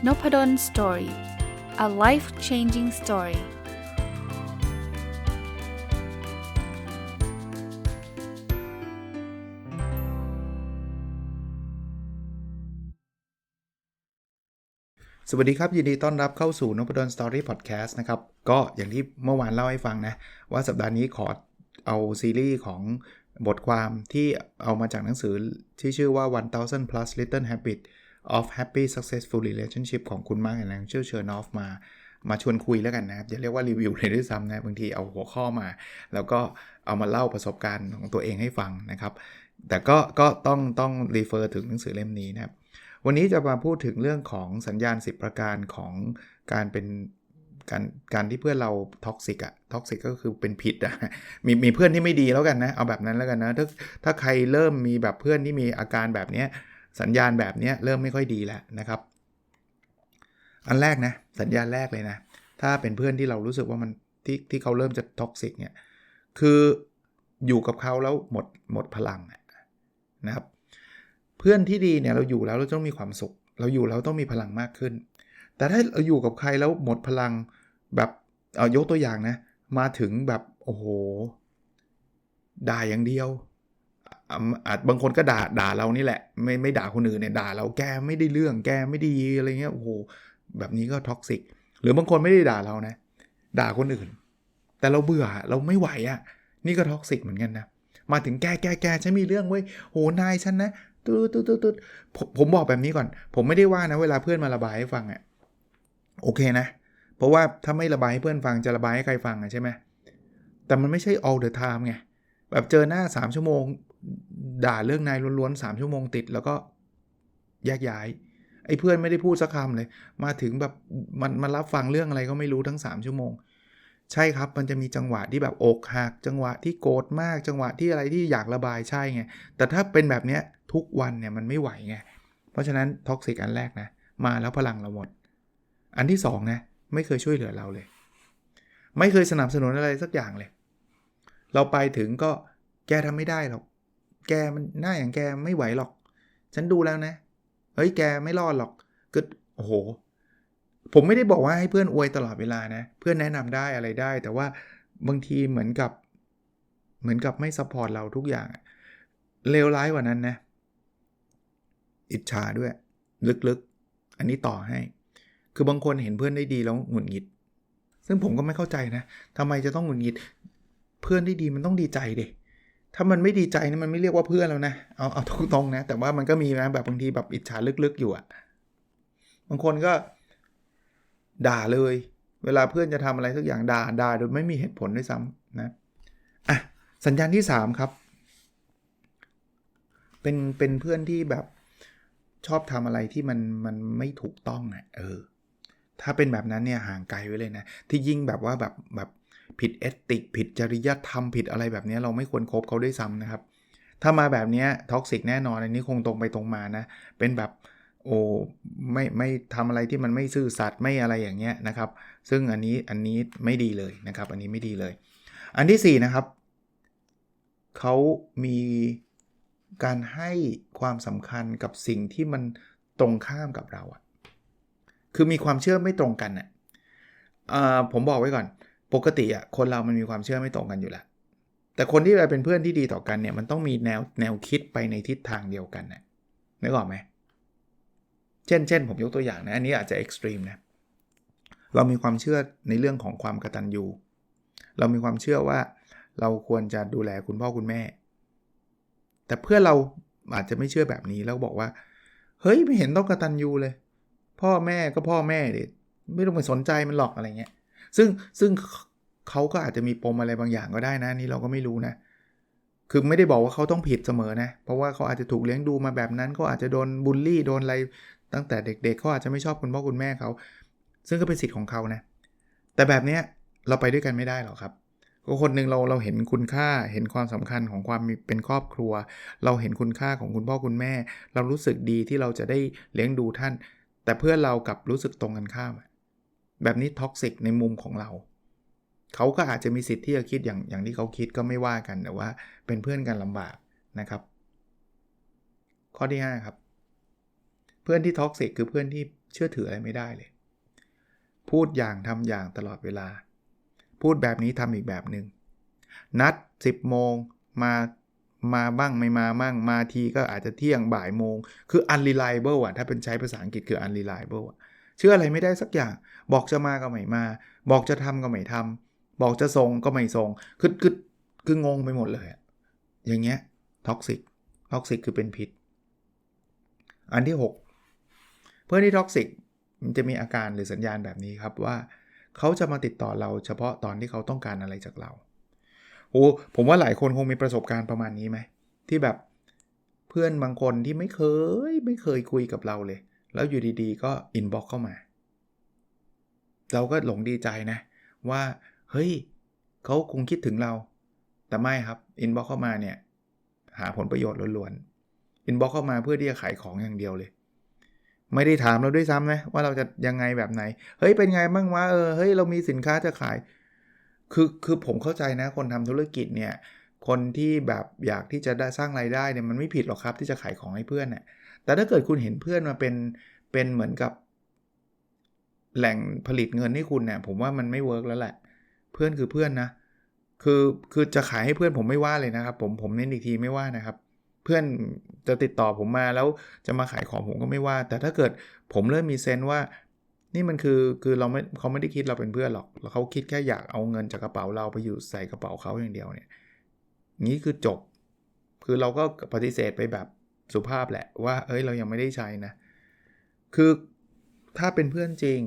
Nopadon Story. A life-changing story.สวัสดีครับยินดีต้อนรับเข้าสู่ Nopadon Story Podcast นะครับก็อย่างที่เมื่อวานเล่าให้ฟังนะว่าสัปดาห์นี้ขอเอาซีรีส์ของบทความที่เอามาจากหนังสือที่ชื่อว่า 1000 plus little habits of happy successful relationship ของคุณมาร์ค แองเจล เชอร์นอฟมาชวนคุยแล้วกันนะครับอย่าเรียกว่ารีวิวเลยด้วยซ้ำนะบางทีเอาหัวข้อมาแล้วก็เอามาเล่าประสบการณ์ของตัวเองให้ฟังนะครับแต่ก็ต้องรีเฟอร์ถึงหนังสือเล่มนี้นะครับวันนี้จะมาพูดถึงเรื่องของสัญญาณ10ประการของการเป็นการที่เพื่อนเราท็อกซิกก็คือเป็นพิษมีเพื่อนที่ไม่ดีแล้วกันนะเอาแบบนั้นแล้วกันนะถ้าใครเริ่มมีแบบเพื่อนที่มีอาการแบบนี้สัญญาณแบบนี้เริ่มไม่ค่อยดีแล้วนะครับอันแรกนะสัญญาณแรกเลยนะถ้าเป็นเพื่อนที่เรารู้สึกว่ามันที่เขาเริ่มจะท็อกซิกเนี่ยคืออยู่กับเขาแล้วหมดพลังนะครับเพื่อนที่ดีเนี่ยเราอยู่แล้วเราต้องมีความสุขเราอยู่แล้วต้องมีพลังมากขึ้นแต่ถ้าเราอยู่กับใครแล้วหมดพลังแบบยกตัวอย่างนะมาถึงแบบโอ้โหด่าอย่างเดียวอาจบางคนก็ด่าเรานี่แหละไม่ด่าคนอื่นเนี่ยด่าเราแกไม่ได้เรื่องแกไม่ดีอะไรเงี้ยโอ้โหแบบนี้ก็ท็อกซิกหรือบางคนไม่ได้ด่าเรานะด่าคนอื่นแต่เราเบื่อเราไม่ไหวนี่ก็ท็อกซิกเหมือนกันนะมาถึงแกฉันมีเรื่องเว้ยโหนายฉันนะตุ๊ดผมบอกแบบนี้ก่อนผมไม่ได้ว่านะเวลาเพื่อนมาระบายให้ฟังโอเคนะเพราะว่าถ้าไม่ระบายให้เพื่อนฟังจะระบายให้ใครฟังใช่ไหมแต่มันไม่ใช่ all the time ไงแบบเจอหน้า3ชั่วโมงด่าเรื่องนายล้วนๆ3ชั่วโมงติดแล้วก็แยกย้ายไอ้เพื่อนไม่ได้พูดสักคำเลยมาถึงแบบมันรับฟังเรื่องอะไรก็ไม่รู้ทั้ง3ชั่วโมงใช่ครับมันจะมีจังหวะที่แบบอกหักจังหวะที่โกรธมากจังหวะที่อะไรที่อยากระบายใช่ไงแต่ถ้าเป็นแบบเนี้ยทุกวันเนี่ยมันไม่ไหวไงเพราะฉะนั้นท็อกซิกอันแรกนะมาแล้วพลังเราหมดอันที่2นะไม่เคยช่วยเหลือเราเลยไม่เคยสนับสนุนอะไรสักอย่างเลยเราไปถึงก็แกทำไม่ได้หรอกแกมันหน้าอย่างแกไม่ไหวหรอกฉันดูแล้วนะเฮ้ยแกไม่รอดหรอกก็โอ้โหผมไม่ได้บอกว่าให้เพื่อนอวยตลอดเวลานะเพื่อนแนะนำได้อะไรได้แต่ว่าบางทีเหมือนกับไม่ซัพพอร์ตเราทุกอย่างเลวร้ายกว่านั้นนะอิจฉาด้วยลึกๆอันนี้ต่อให้คือบางคนเห็นเพื่อนได้ดีแล้วหงุดหงิดซึ่งผมก็ไม่เข้าใจนะทำไมจะต้องหงุดหงิดเพื่อนที่ดีมันต้องดีใจดิถ้ามันไม่ดีใจนี่มันไม่เรียกว่าเพื่อนแล้วนะเอาตรงๆนะแต่ว่ามันก็มีนะแบบบางทีแบบอิจฉาลึกๆอยู่บางคนก็ด่าเลยเวลาเพื่อนจะทำอะไรสักอย่างด่าโดยไม่มีเหตุผลด้วยซ้ำนะสัญญาณที่3ครับเป็นเพื่อนที่แบบชอบทำอะไรที่มันไม่ถูกต้องถ้าเป็นแบบนั้นเนี่ยห่างไกลไว้เลยนะที่ยิ่งแบบว่าแบบผิดเอติกผิดจริยธรรมผิดอะไรแบบนี้เราไม่ควรคบเขาด้วยซ้ำนะครับถ้ามาแบบนี้ท็อกซิกแน่นอนอันนี้คงตรงไปตรงมานะเป็นแบบไม่ทำอะไรที่มันไม่ซื่อสัตย์ไม่อะไรอย่างเงี้ยนะครับซึ่งอันนี้ไม่ดีเลยนะครับอันนี้ไม่ดีเลยอันที่4นะครับเขามีการให้ความสำคัญกับสิ่งที่มันตรงข้ามกับเราคือมีความเชื่อไม่ตรงกันผมบอกไว้ก่อนปกติคนเรามันมีความเชื่อไม่ตรงกันอยู่แล้วแต่คนที่เป็นเพื่อนที่ดีต่อกันเนี่ยมันต้องมีแนวคิดไปในทิศทางเดียวกันนึกออกไหมเช่นผมยกตัวอย่างนะอันนี้อาจจะเอ็กซ์ตรีมนะเรามีความเชื่อในเรื่องของความกตัญญูเรามีความเชื่อว่าเราควรจะดูแลคุณพ่อคุณแม่แต่เพื่อนเราอาจจะไม่เชื่อแบบนี้แล้วบอกว่าเฮ้ยไม่เห็นต้องกตัญญูเลยพ่อแม่ก็พ่อแม่ดิไม่ต้องไปสนใจมันหรอกอะไรเงี้ยซึ่งเขาก็อาจจะมีปมอะไรบางอย่างก็ได้นะนี่เราก็ไม่รู้นะคือไม่ได้บอกว่าเขาต้องผิดเสมอนะเพราะว่าเขาอาจจะถูกเลี้ยงดูมาแบบนั้นเขาอาจจะโดนบูลลี่โดนอะไรตั้งแต่เด็กๆเขาอาจจะไม่ชอบคุณพ่อคุณแม่เขาซึ่งก็เป็นสิทธิ์ของเขานะแต่แบบเนี้ยเราไปด้วยกันไม่ได้หรอกครับก็คนนึงเราเห็นคุณค่าเห็นความสำคัญของความเป็นครอบครัวเราเห็นคุณค่าของคุณพ่อคุณแม่เรารู้สึกดีที่เราจะได้เลี้ยงดูท่านแต่เพื่อนเรากับรู้สึกตรงกันข้ามแบบนี้ท็อกซิกในมุมของเราเขาก็อาจจะมีสิทธิ์ที่จะคิดอย่างที่เขาคิดก็ไม่ว่ากันแต่ว่าเป็นเพื่อนกันลำบากนะครับข้อที่5ครับเพื่อนที่ท็อกซิกคือเพื่อนที่ เชื่อถืออะไรไม่ได้เลยพูดอย่างทำอย่างตลอดเวลาพูดแบบนี้ทำอีกแบบนึงนัด10 โมงมาบ้างไม่มาบ้างมาทีก็อาจจะเที่ยงบ่ายโมงคือ unreliable ถ้าเป็นใช้ภาษาอังกฤษคือ unreliable เชื่ออะไรไม่ได้สักอย่างบอกจะมาก็ไม่มาบอกจะทำก็ไม่ทำบอกจะส่งก็ไม่ส่งคืองงไปหมดเลยอย่างเงี้ยท็อกซิกคือเป็นพิษอันที่6เพื่อนที่ท็อกซิกมันจะมีอาการหรือสัญญาณแบบนี้ครับว่าเขาจะมาติดต่อเราเฉพาะตอนที่เขาต้องการอะไรจากเราผมว่าหลายคนคงมีประสบการณ์ประมาณนี้ไหมที่แบบเพื่อนบางคนที่ไม่เคยคุยกับเราเลยแล้วอยู่ดีๆก็อินบ็อกซ์เข้ามาเราก็หลงดีใจนะว่าเฮ้ยเขาคงคิดถึงเราแต่ไม่ครับอินบ็อกซ์เข้ามาเนี่ยหาผลประโยชน์ล้วนๆอินบ็อกซ์เข้ามาเพื่อที่จะขายของอย่างเดียวเลยไม่ได้ถามเราด้วยซ้ำนะว่าเราจะยังไงแบบไหนเฮ้ยเป็นไงบ้างวะเฮ้ยเรามีสินค้าจะขายคือผมเข้าใจนะคนทำธุรกิจเนี่ยคนที่แบบอยากที่จะได้สร้างรายได้เนี่ยมันไม่ผิดหรอกครับที่จะขายของให้เพื่อนน่ะแต่ถ้าเกิดคุณเห็นเพื่อนมาเป็นเหมือนกับแหล่งผลิตเงินให้คุณเนี่ยผมว่ามันไม่เวิร์กแล้วแหละเพื่อนคือเพื่อนนะคือจะขายให้เพื่อนผมไม่ว่าเลยนะครับผมเน้นอีกทีไม่ว่านะครับเพื่อนจะติดต่อผมมาแล้วจะมาขายของผมก็ไม่ว่าแต่ถ้าเกิดผมเริ่มมีเซนส์ว่านี่มันคือเขาไม่ได้คิดเราเป็นเพื่อนหรอกแล้วเขาคิดแค่อยากเอาเงินจากกระเป๋าเราไปอยู่ใส่กระเป๋าเขาอย่างเดียวเนี่ยงี้คือจบคือเราก็ปฏิเสธไปแบบสุภาพแหละว่าเรายังไม่ได้ใช้นะคือถ้าเป็นเพื่อนจริง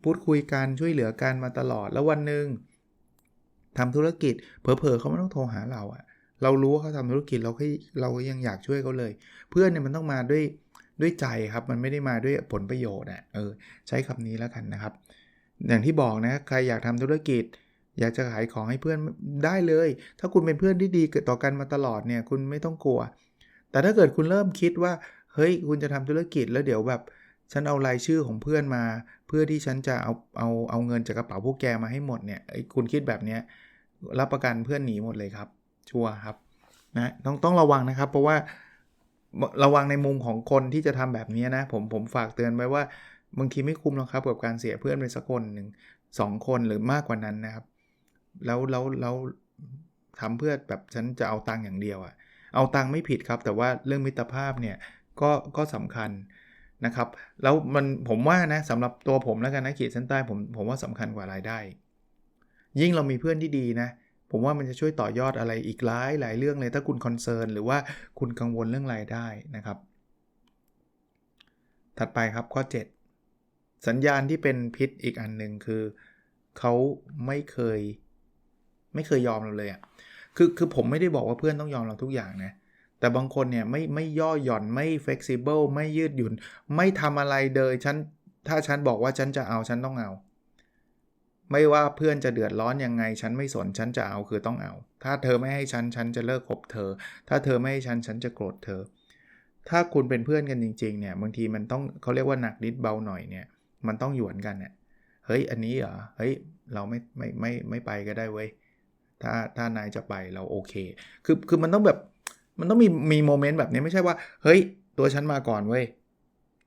พูดคุยกันช่วยเหลือกันมาตลอดแล้ววันนึงทำธุรกิจเผลอๆเขาไม่ต้องโทรหาเราเรารู้ว่าเขาทำธุรกิจเรายังอยากช่วยเขาเลยเพื่อนเนี่ยมันต้องมาด้วยใจครับมันไม่ได้มาด้วยผลประโยชน์ใช้คำนี้แล้วกันนะครับอย่างที่บอกนะใครอยากทำธุรกิจอยากจะขายของให้เพื่อนได้เลยถ้าคุณเป็นเพื่อนที่ดีต่อกันมาตลอดเนี่ยคุณไม่ต้องกลัวแต่ถ้าเกิดคุณเริ่มคิดว่าเฮ้ยคุณจะทำธุรกิจแล้วเดี๋ยวแบบฉันเอารายชื่อของเพื่อนมาเพื่อที่ฉันจะเอาเงินจากกระเป๋าพวกแกมาให้หมดเนี่ยคุณคิดแบบเนี้ยรับประกันเพื่อนหนีหมดเลยครับชัวร์ครับนะต้องระวังนะครับเพราะว่าระวังในมุมของคนที่จะทำแบบนี้นะผมฝากเตือนไว้ว่าบางทีไม่คุ้มหรอกครับกับการเสียเพื่อนไปสักคนหนึ่ง2 คนหรือมากกว่านั้นนะครับแล้วทำเพื่อแบบฉันจะเอาตังค์อย่างเดียวเอาตังค์ไม่ผิดครับแต่ว่าเรื่องมิตรภาพเนี่ยก็สำคัญนะครับแล้วผมว่านะสำหรับตัวผมแล้วกันนะขีดเส้นใต้ผมว่าสำคัญกว่ารายได้ยิ่งเรามีเพื่อนที่ดีนะผมว่ามันจะช่วยต่อยอดอะไรอีกหลายเรื่องเลยถ้าคุณคอนเซิร์นหรือว่าคุณกังวลเรื่องรายได้นะครับถัดไปครับข้อ7สัญญาณที่เป็นพิษอีกอันนึงคือเขาไม่เคยยอมเราเลยคือผมไม่ได้บอกว่าเพื่อนต้องยอมเราทุกอย่างนะแต่บางคนเนี่ยไม่ย่อหย่อนไม่ flexible ไม่ยืดหยุ่นไม่ทำอะไรเลยถ้าฉันบอกว่าฉันจะเอาฉันต้องเอาไม่ว่าเพื่อนจะเดือดร้อนยังไงฉันไม่สนฉันจะเอาคือต้องเอาถ้าเธอไม่ให้ฉันจะเลิกคบเธอถ้าเธอไม่ให้ฉันจะโกรธเธอถ้าคุณเป็นเพื่อนกันจริงๆเนี่ยบางทีมันต้องเขาเรียกว่าหนักนิดเบาหน่อยเนี่ยมันต้องหยวนกันเนี่ยเฮ้ยอันนี้เหรอเฮ้ยเราไม่ไปก็ได้เว้ยถ้านายจะไปเราโอเคคือมันต้องแบบมันต้องมีโมเมนต์แบบนี้ไม่ใช่ว่าเฮ้ยตัวฉันมาก่อนเว้ย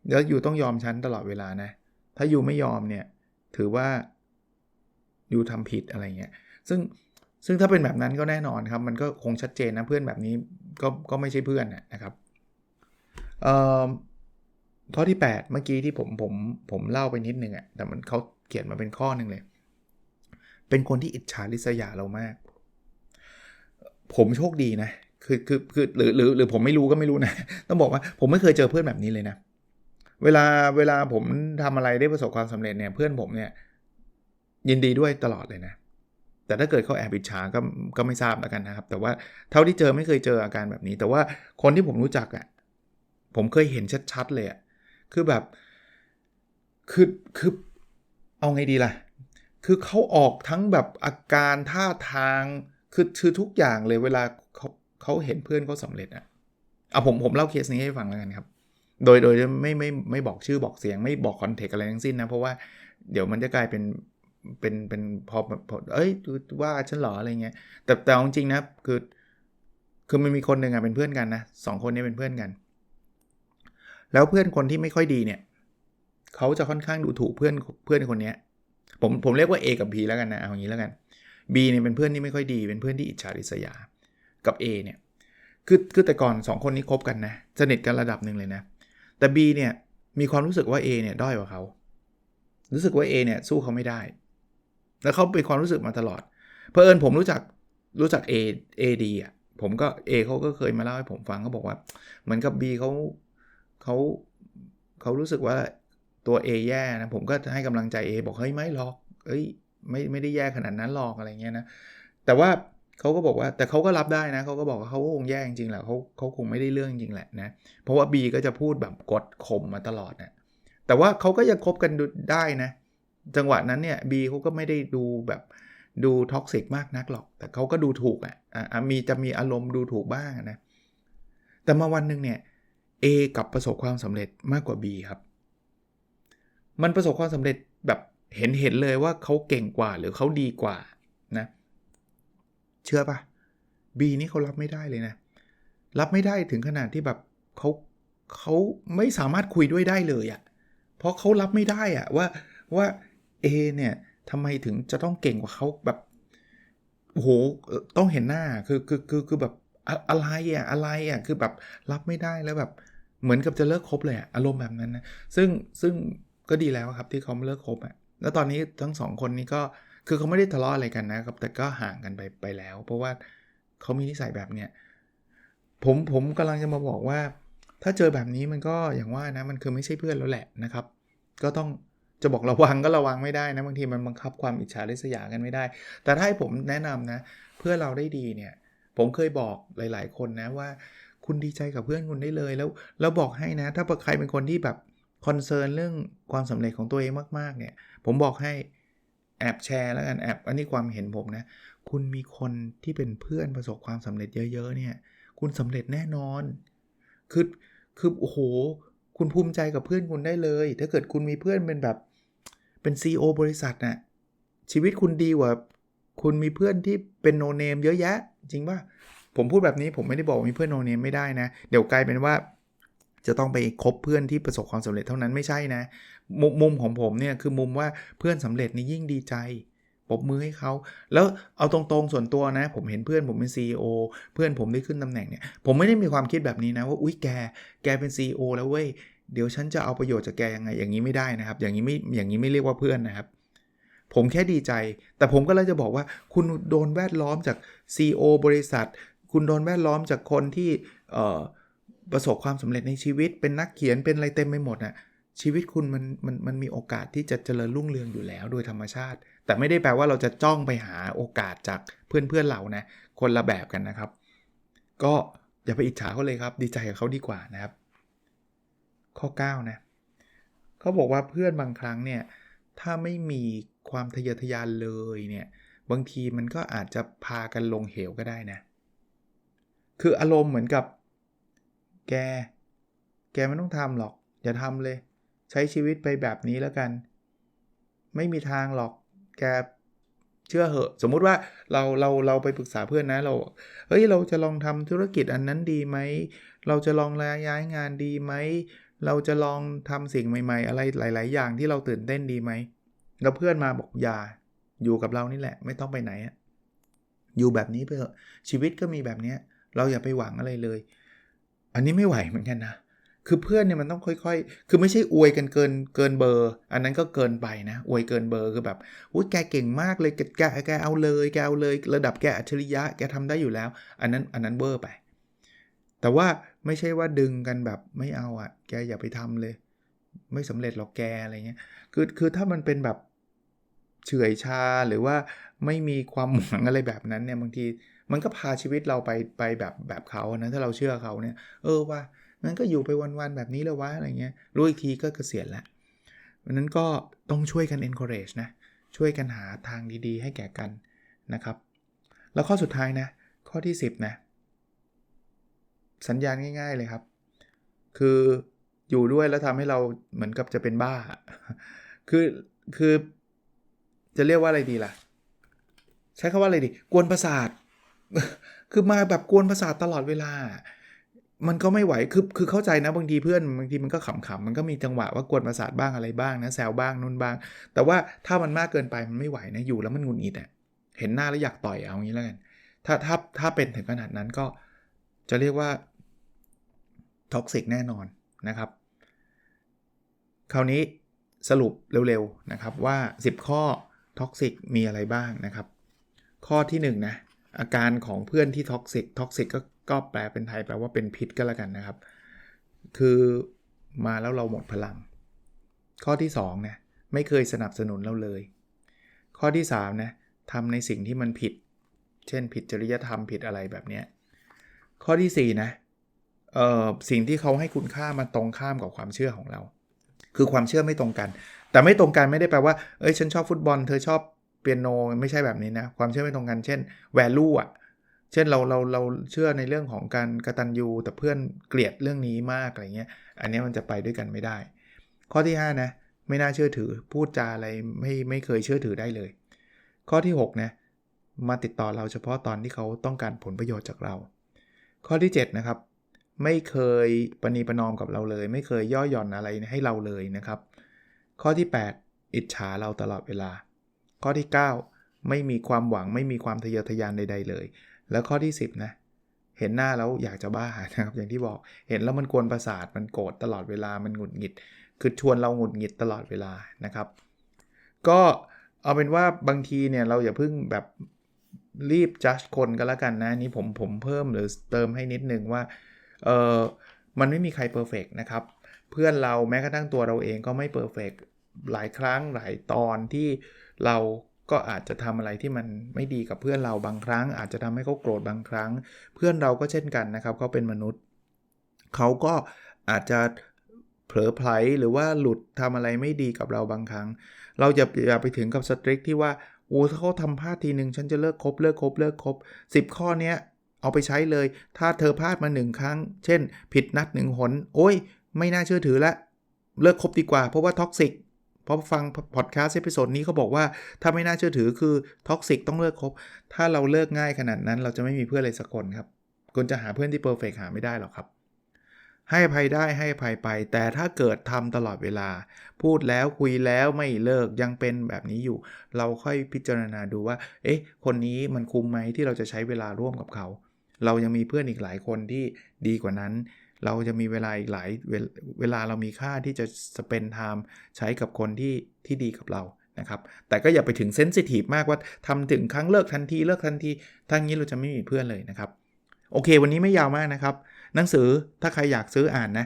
แล้วอยู่ต้องยอมฉันตลอดเวลานะถ้าอยู่ไม่ยอมเนี่ยถือว่าอยู่ทำผิดอะไรเงี้ยซึ่งถ้าเป็นแบบนั้นก็แน่นอนครับมันก็คงชัดเจนนะเพื่อนแบบนี้ก็ไม่ใช่เพื่อนนะครับข้อที่8เมื่อกี้ที่ผมเล่าไปนิดนึงแต่มันเขาเขียนมาเป็นข้อนึงเลยเป็นคนที่อิจฉาริษยาเรามากผมโชคดีนะคือหรือผมไม่รู้ก็ไม่รู้นะต้องบอกว่าผมไม่เคยเจอเพื่อนแบบนี้เลยนะเวลาผมทำอะไรได้ประสบความสำเร็จเนี่ยเพื่อนผมเนี่ยยินดีด้วยตลอดเลยนะแต่ถ้าเกิดเขาแอบอิจฉาก็ไม่ทราบแล้วกันนะครับแต่ว่าเท่าที่เจอไม่เคยเจออาการแบบนี้แต่ว่าคนที่ผมรู้จักผมเคยเห็นชัดๆเลยคือแบบคือเอาไงดีล่ะคือเขาออกทั้งแบบอาการท่าทางคือทุกอย่างเลยเวลาเขาเห็นเพื่อนเขาสำเร็จผมเล่าเคสนี้ให้ฟังแล้วกันครับโดยไม่บอกชื่อบอกเสียงไม่บอกคอนเทกต์อะไรทั้งสิ้นนะเพราะว่าเดี๋ยวมันจะกลายเป็นพอว่าฉันหรออะไรเงี้ยแต่จริงๆนะคือมันมีคนหนึ่งเป็นเพื่อนกันนะ2 คนนี้เป็นเพื่อนกันแล้วเพื่อนคนที่ไม่ค่อยดีเนี่ย เขาจะค่อนข้างดูถูกเพื่อนคนนี้ผมเรียกว่า A กับ B แล้วกันนะเอาอย่างนี้แล้วกัน B เนี่ยเป็นเพื่อนที่ไม่ค่อยดีเป็นเพื่อนที่อิจฉาริษยากับ A เนี่ยคือแต่ก่อน2คนนี้คบกันนะสนิทกันระดับหนึ่งเลยนะแต่ B เนี่ยมีความรู้สึกว่า A เนี่ยด้อยกว่าเขารู้สึกว่า A เนี่ยสู้เขาไม่ได้แล้วเขาเป็นความรู้สึกมาตลอดเผอิญผมรู้จัก A ดีอ่ะผมก็ A เขาก็เคยมาเล่าให้ผมฟังเขาบอกว่าเหมือนกับ B เขารู้สึกว่าตัว A แย่นะผมก็ให้กำลังใจ A บอกเฮ้ยไม่หรอกไม่ได้แย่ขนาดนั้นหรอกอะไรเงี้ยนะแต่ว่าเขาก็บอกว่าแต่เขาก็รับได้นะเขาก็บอกว่าเขาคงแย่จริงๆแหละเขาคงไม่ได้เรื่องจริงแหละนะเพราะว่า B ก็จะพูดแบบกดข่มมาตลอดนะแต่ว่าเขาก็ยังคบกันได้นะจังหวะนั้นเนี่ย B เขาก็ไม่ได้ดูแบบดูท็อกซิกมากนักหรอกแต่เขาก็ดูถูกจะมีอารมณ์ดูถูกบ้างนะแต่มาวันนึงเนี่ย A กับประสบความสำเร็จมากกว่า B ครับมันประสบความสำเร็จแบบเห็นเลยว่าเขาเก่งกว่าหรือเขาดีกว่านะเชื่อป่ะ B นี่เขารับไม่ได้เลยนะรับไม่ได้ถึงขนาดที่แบบเขาไม่สามารถคุยด้วยได้เลยอ่ะเพราะเขารับไม่ได้อ่ะว่า A เนี่ยทำไมถึงจะต้องเก่งกว่าเขาแบบโอ้โหต้องเห็นหน้าคือแบบอะไรอ่ะคือแบบรับไม่ได้แล้วแบบเหมือนกับจะเลิกคบเลยอ่ะอารมณ์แบบนั้นนะซึ่งก็ดีแล้วครับที่เขาเลิกคบอ่ะแล้วตอนนี้ทั้ง2คนนี้ก็คือเขาไม่ได้ทะเลาะอะไรกันนะครับแต่ก็ห่างกันไปแล้วเพราะว่าเขามีนิสัยแบบเนี้ยผมกำลังจะมาบอกว่าถ้าเจอแบบนี้มันก็อย่างว่านะมันคือไม่ใช่เพื่อนแล้วแหละนะครับก็ต้องจะบอกระวังก็ระวังไม่ได้นะบางทีมันบังคับความอิจฉาริษยากันไม่ได้แต่ถ้าให้ผมแนะนำนะเพื่อเราได้ดีเนี่ยผมเคยบอกหลายๆคนนะว่าคุณดีใจกับเพื่อนคุณได้เลยแล้วบอกให้นะถ้าใครเป็นคนที่แบบคอนเซิร์นเรื่องความสำเร็จของตัวเองมากๆเนี่ยผมบอกให้แอบแชร์แล้วกันอันนี้ความเห็นผมนะคุณมีคนที่เป็นเพื่อนประสบความสำเร็จเยอะๆเนี่ยคุณสำเร็จแน่นอนคือโอ้โหคุณภูมิใจกับเพื่อนคุณได้เลยถ้าเกิดคุณมีเพื่อนเป็นแบบเป็น CEO บริษัทน่ะชีวิตคุณดีกว่าคุณมีเพื่อนที่เป็นโนเนมเยอะแยะจริงป่ะผมพูดแบบนี้ผมไม่ได้บอกมีเพื่อนโนเนมไม่ได้นะเดี๋ยวกลายเป็นว่าจะต้องไปคบเพื่อนที่ประสบความสำเร็จเท่านั้นไม่ใช่นะมุมของผมเนี่ยคือมุมว่าเพื่อนสำเร็จนี่ยิ่งดีใจปรบมือให้เขาแล้วเอาตรงๆส่วนตัวนะผมเห็นเพื่อนผมเป็น CEO เพื่อนผมได้ขึ้นตำแหน่งเนี่ยผมไม่ได้มีความคิดแบบนี้นะว่าอุ๊ยแกเป็น CEO แล้วเว้ยเดี๋ยวฉันจะเอาประโยชน์จากแกยังไงอย่างนี้ไม่ได้นะครับอย่างนี้ไม่เรียกว่าเพื่อนนะครับผมแค่ดีใจแต่ผมก็เลยจะบอกว่าคุณโดนแวดล้อมจาก CEO บริษัทคุณโดนแวดล้อมจากคนที่ประสบความสำเร็จในชีวิตเป็นนักเขียนเป็นอะไรเต็มไปหมดน่ะชีวิตคุณมันมีโอกาสที่จะเจริญรุ่งเรืองอยู่แล้วโดยธรรมชาติแต่ไม่ได้แปลว่าเราจะจ้องไปหาโอกาสจากเพื่อนเรานะคนละแบบกันนะครับก็อย่าไปอิจฉาเขาเลยครับดีใจกับเขาดีกว่านะครับข้อ9นะเขาบอกว่าเพื่อนบางครั้งเนี่ยถ้าไม่มีความทะเยอทะยานเลยเนี่ยบางทีมันก็อาจจะพากันลงเหวก็ได้นะคืออารมณ์เหมือนกับแกไม่ต้องทำหรอกอย่าทำเลยใช้ชีวิตไปแบบนี้แล้วกันไม่มีทางหรอกแกเชื่อเหอะสมมุติว่าเราไปปรึกษาเพื่อนนะเฮ้ยเราจะลองทำธุรกิจอันนั้นดีไหมเราจะลองย้ายงานดีไหมเราจะลองทำสิ่งใหม่ๆอะไรหลายๆอย่างที่เราตื่นเต้นดีไหมแล้วเพื่อนมาบอกอย่าอยู่กับเรานี่แหละไม่ต้องไปไหนอยู่แบบนี้ไปเถอะชีวิตก็มีแบบนี้เราอย่าไปหวังอะไรเลยอันนี้ไม่ไหวเหมือนกันนะคือเพื่อนเนี่ยมันต้องค่อยๆคือไม่ใช่อวยกันเกินเบอร์อันนั้นก็เกินไปนะอวยเกินเบอร์คือแบบอุ๊ยแกเก่งมากเลยแกเอาเลยระดับแกอัจฉริยะแกทำได้อยู่แล้วอันนั้นเบอร์ไปแต่ว่าไม่ใช่ว่าดึงกันแบบไม่เอาแกอย่าไปทำเลยไม่สำเร็จหรอกแกอะไรเงี้ยคือถ้ามันเป็นแบบเฉื่อยชาหรือว่าไม่มีความหวังอะไรแบบนั้นเนี่ยบางทีมันก็พาชีวิตเราไปแบบเขานะถ้าเราเชื่อเขาเนี่ยว่างั้นก็อยู่ไปวันๆแบบนี้แล้ววะอะไรเงี้ยรู้อีกทีก็เกษียณแล้วเพราะนั้นก็ต้องช่วยกัน encourage นะช่วยกันหาทางดีๆให้แก่กันนะครับแล้วข้อสุดท้ายนะข้อที่10นะสัญญาณง่ายๆเลยครับคืออยู่ด้วยแล้วทำให้เราเหมือนกับจะเป็นบ้าคือจะเรียกว่าอะไรดีล่ะใช้คำว่าอะไรดีกวนประสาทคือมาแบบกวนประสาทตลอดเวลา มันก็ไม่ไหวคือเข้าใจนะบางทีเพื่อนบางทีมันก็ขำๆมันก็มีจังหวะว่ากวนประสาทบ้างอะไรบ้างนะแซวบ้างนู่นบ้างแต่ว่าถ้ามันมากเกินไปมันไม่ไหวนะอยู่แล้วมันหงุดหงิดอ่ะเห็นหน้าแล้วอยากต่อยเอางี้แล้วกันถ้าเป็นถึงขนาดนั้นก็จะเรียกว่าท็อกซิกแน่นอนนะครับคราวนี้สรุปเร็วๆนะครับว่า10ข้อท็อกซิกมีอะไรบ้างนะครับข้อที่1นะอาการของเพื่อนที่ท็อกซิกก็แปลเป็นไทยแปลว่าเป็นพิษก็แล้วกันนะครับคือมาแล้วเราหมดพลังข้อที่2นะไม่เคยสนับสนุนเราเลยข้อที่3นะทำในสิ่งที่มันผิดเช่นผิดจริยธรรมผิดอะไรแบบนี้ข้อที่4นะสิ่งที่เขาให้คุณค่ามันตรงข้ามกับความเชื่อของเราคือความเชื่อไม่ตรงกันแต่ไม่ตรงกันไม่ได้แปลว่าฉันชอบฟุตบอลเธอชอบเปียโนไม่ใช่แบบนี้นะความเชื่อไม่ตรงกันเช่น value อ่ะเช่นเราเชื่อในเรื่องของการกตัญญูแต่เพื่อนเกลียดเรื่องนี้มากอะไรเงี้ยอันนี้มันจะไปด้วยกันไม่ได้ข้อที่5นะไม่น่าเชื่อถือพูดจาอะไรไม่เคยเชื่อถือได้เลยข้อที่6นะมาติดต่อเราเฉพาะตอนที่เขาต้องการผลประโยชน์จากเราข้อที่7นะครับไม่เคยประนีประนอมกับเราเลยไม่เคยย่อหย่อนอะไรให้เราเลยนะครับข้อที่8อิจฉาเราตลอดเวลาข้อที่9ไม่มีความหวังไม่มีความทะเยอทะยานใดๆเลยแล้วข้อที่10นะเห็นหน้าแล้วอยากจะบ้านะครับอย่างที่บอกเห็นแล้วมันกวนประสาทมันโกรธตลอดเวลามันหงุดหงิดคือชวนเราหงุดหงิดตลอดเวลานะครับก็เอาเป็นว่าบางทีเนี่ยเราอย่าเพิ่งแบบรีบจัดคนกันแล้วกันนะนี่ผมเพิ่มหรือเติมให้นิดนึงว่ามันไม่มีใครเพอร์เฟกต์นะครับเพื่อนเราแม้กระทั่งตัวเราเองก็ไม่เพอร์เฟกต์หลายครั้งหลายตอนที่เราก็อาจจะทำอะไรที่มันไม่ดีกับเพื่อนเราบางครั้งอาจจะทำให้เขาโกรธบางครั้งเพื่อนเราก็เช่นกันนะครับเขาเป็นมนุษย์เขาก็อาจจะเผลอไผลหรือว่าหลุดทำอะไรไม่ดีกับเราบางครั้งเราอย่าไปถึงกับสตริกที่ว่าโอ้ถ้าเขาทำพลาดทีนึงฉันจะเลิกคบ10ข้อเนี้ยเอาไปใช้เลยถ้าเธอพลาดมา1ครั้งเช่นผิดนัด1หนโอ้ยไม่น่าเชื่อถือแล้วเลิกคบดีกว่าเพราะว่าท็อกซิกเพราะฟังพอดแคสต์เอพิโซดนี้เขาบอกว่าถ้าไม่น่าเชื่อถือคือท็อกซิกต้องเลิกคบถ้าเราเลิกง่ายขนาดนั้นเราจะไม่มีเพื่อนเลยสักคนครับคุณจะหาเพื่อนที่เพอร์เฟกต์หาไม่ได้หรอกครับให้อภัยได้ให้อภัยไปแต่ถ้าเกิดทำตลอดเวลาพูดแล้วคุยแล้วไม่เลิกยังเป็นแบบนี้อยู่เราค่อยพิจารณาดูว่าคนนี้มันคุ้มไหมที่เราจะใช้เวลาร่วมกับเขาเรายังมีเพื่อนอีกหลายคนที่ดีกว่านั้นเราจะมีเวลาอีกหลายเวลาเรามีค่าที่จะspend timeใช้กับคนที่ดีกับเรานะครับแต่ก็อย่าไปถึงเซนซิทีฟมากว่าทำถึงครั้งเลิกทันทีถ้างี้เราจะไม่มีเพื่อนเลยนะครับโอเควันนี้ไม่ยาวมากนะครับหนังสือถ้าใครอยากซื้ออ่านนะ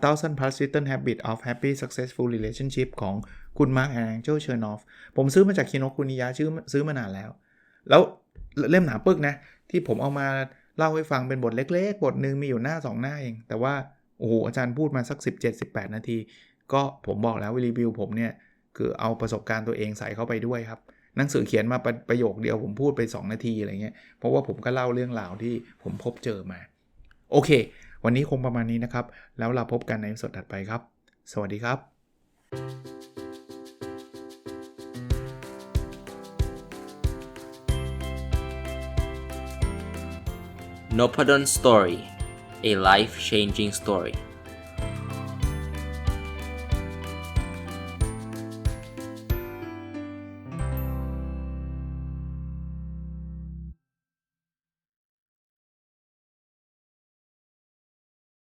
1000 plus written habits of happy successful relationship ของคุณ Mark and Angel Chernoff ผมซื้อมาจากคิโนคุนิยะซื้อมานานแล้วเล่มหนาปึกนะที่ผมเอามาเล่าให้ฟังเป็นบทเล็กๆบทนึงมีอยู่หน้า2หน้าเองแต่ว่าโอ้โหอาจารย์พูดมาสัก 17-18 นาทีก็ผมบอกแล้วรีวิวผมเนี่ยคือเอาประสบการณ์ตัวเองใส่เข้าไปด้วยครับหนังสือเขียนมาประโยคเดียวผมพูดไป2นาทีอะไรเงี้ยเพราะว่าผมก็เล่าเรื่องราวที่ผมพบเจอมาโอเควันนี้คงประมาณนี้นะครับแล้วเราพบกันในสดถัดไปครับสวัสดีครับ Nopadon Story, a life-changing story.